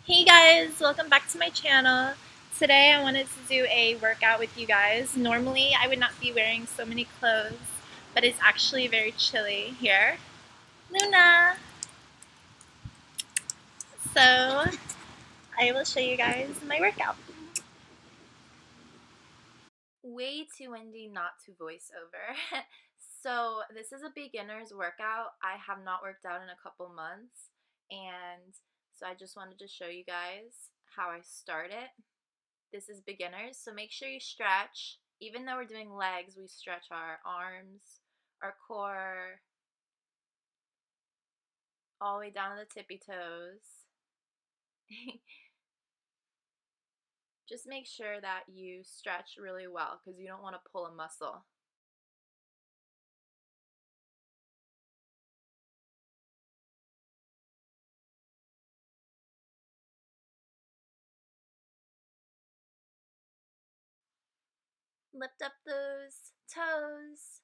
Hey guys, welcome back to my channel. Today I wanted to do a workout with you guys. Normally I would not be wearing so many clothes, but it's actually very chilly here. Luna! So I will show you guys my workout. Way too windy not to voice over. So this is a beginner's workout. I have not worked out in a couple months, and so I just wanted to show you guys how I start it. This is beginners, so make sure you stretch. Even though we're doing legs, we stretch our arms, our core, all the way down to the tippy toes. Just make sure that you stretch really well because you don't want to pull a muscle. Lift up those toes.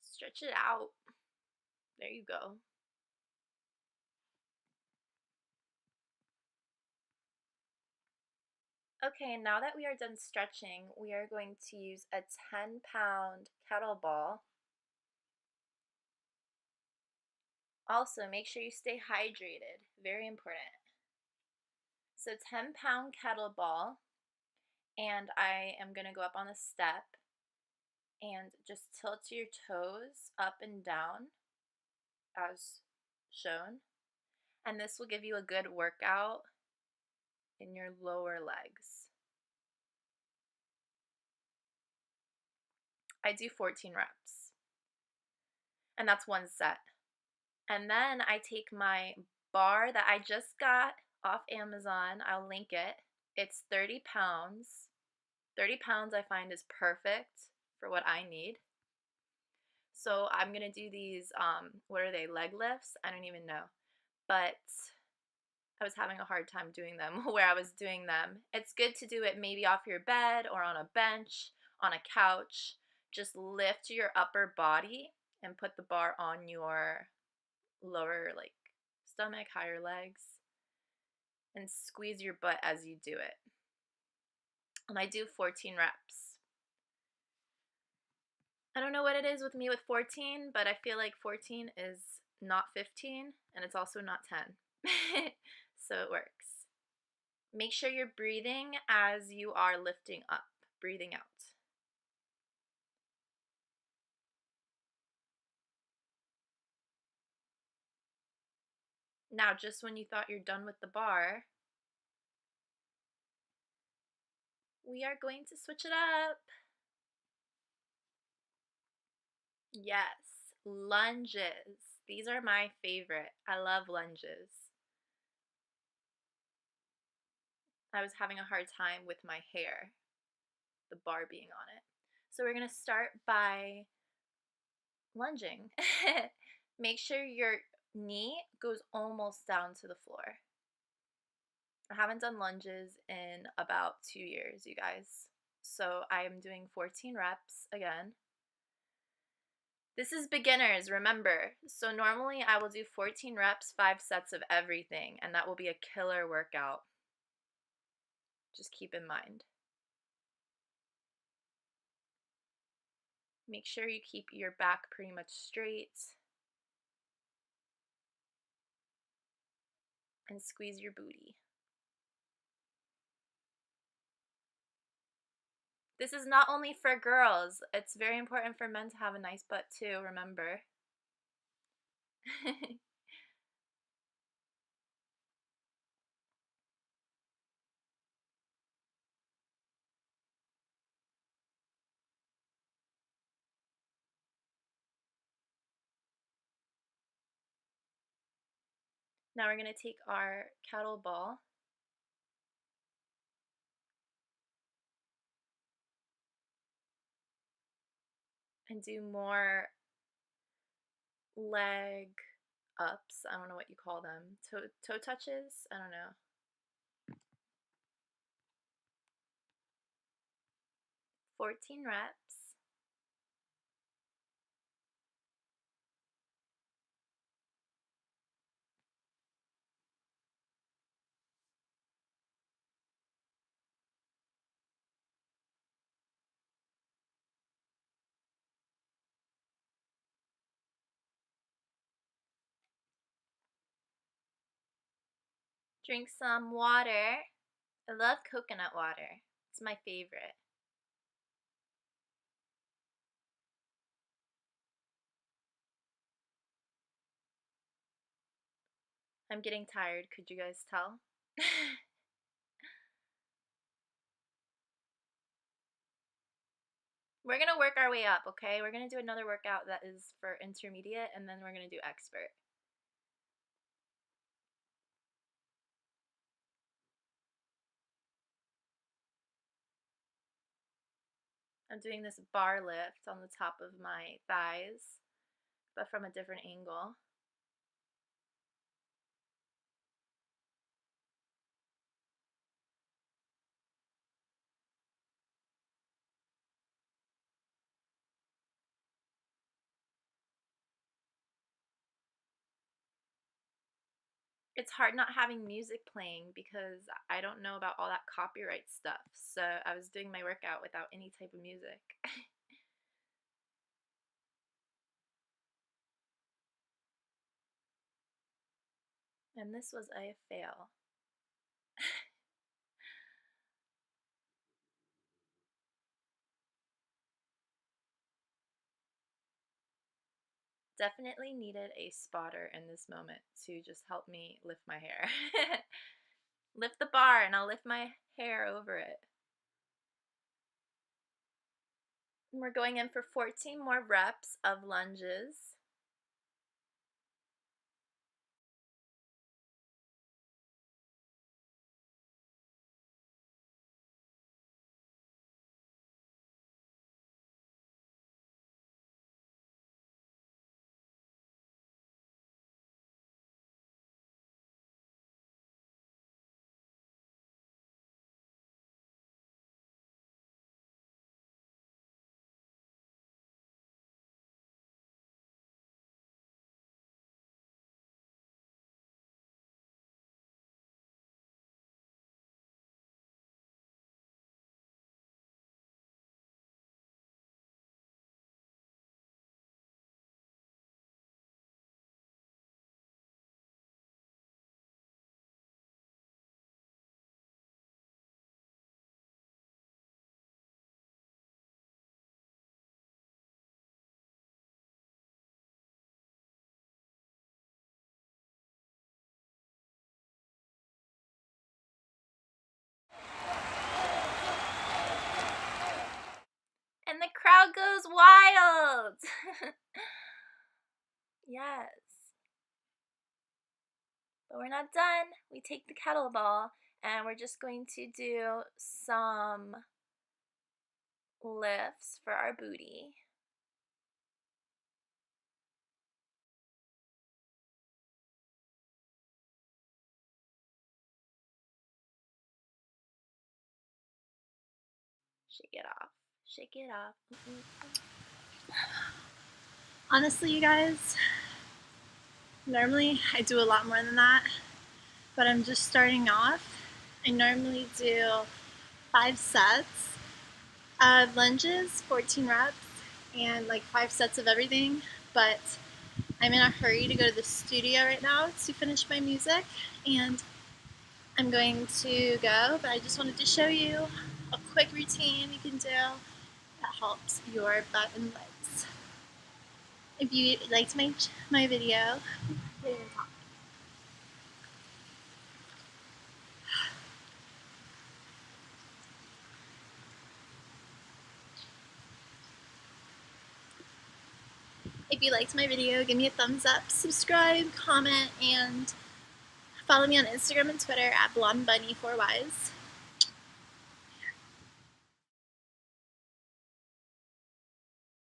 Stretch it out. There you go. Okay, now that we are done stretching, we are going to use a 10-pound kettlebell. Also, make sure you stay hydrated. Very important. So 10-pound kettlebell, and I am going to go up on a step and just tilt your toes up and down as shown. And this will give you a good workout in your lower legs. I do 14 reps, and that's one set. And then I take my bar that I just got off Amazon. I'll link it. It's 30 pounds. 30 pounds I find is perfect for what I need. So I'm gonna do these, what are they, leg lifts? I don't even know. But I was having a hard time doing them where I was doing them. It's good to do it maybe off your bed or on a bench, on a couch. Just lift your upper body and put the bar on your lower like stomach, higher legs, and squeeze your butt as you do it. And I do 14 reps. I don't know what it is with me with 14, but I feel like 14 is not 15 and it's also not 10. So it works. Make sure you're breathing as you are lifting up, breathing out. Now, just when you thought you're done with the bar, we are going to switch it up. Yes, lunges. These are my favorite. I love lunges. I was having a hard time with my hair, the bar being on it. So we're going to start by lunging. Make sure your knee goes almost down to the floor. I haven't done lunges in about 2 years, you guys. So I am doing 14 reps again. This is beginners, remember. So normally I will do 14 reps, 5 sets of everything, and that will be a killer workout. Just keep in mind. Make sure you keep your back pretty much straight and squeeze your booty. This is not only for girls, it's very important for men to have a nice butt too, remember. Now we're going to take our kettlebell and do more leg ups. I don't know what you call them. Toe touches? I don't know. 14 reps. Drink some water. I love coconut water. It's my favorite. I'm getting tired, could you guys tell? We're gonna work our way up, okay? We're gonna do another workout that is for intermediate, and then we're gonna do expert. I'm doing this bar lift on the top of my thighs, but from a different angle. It's hard not having music playing because I don't know about all that copyright stuff. So I was doing my workout without any type of music. And this was a fail. Definitely needed a spotter in this moment to just help me lift my hair. Lift the bar and I'll lift my hair over it. And we're going in for 14 more reps of lunges. And the crowd goes wild. Yes. But we're not done. We take the kettlebell and we're just going to do some lifts for our booty. Shake it off. Shake it off. Honestly, you guys, normally I do a lot more than that, but I'm just starting off. I normally do 5 sets of lunges, 14 reps, and like 5 sets of everything, but I'm in a hurry to go to the studio right now to finish my music, and I'm going to go, but I just wanted to show you a quick routine you can do that helps your butt and legs. If you liked my video, give me a thumbs up, subscribe, comment, and follow me on Instagram and Twitter at blondebunny4ys.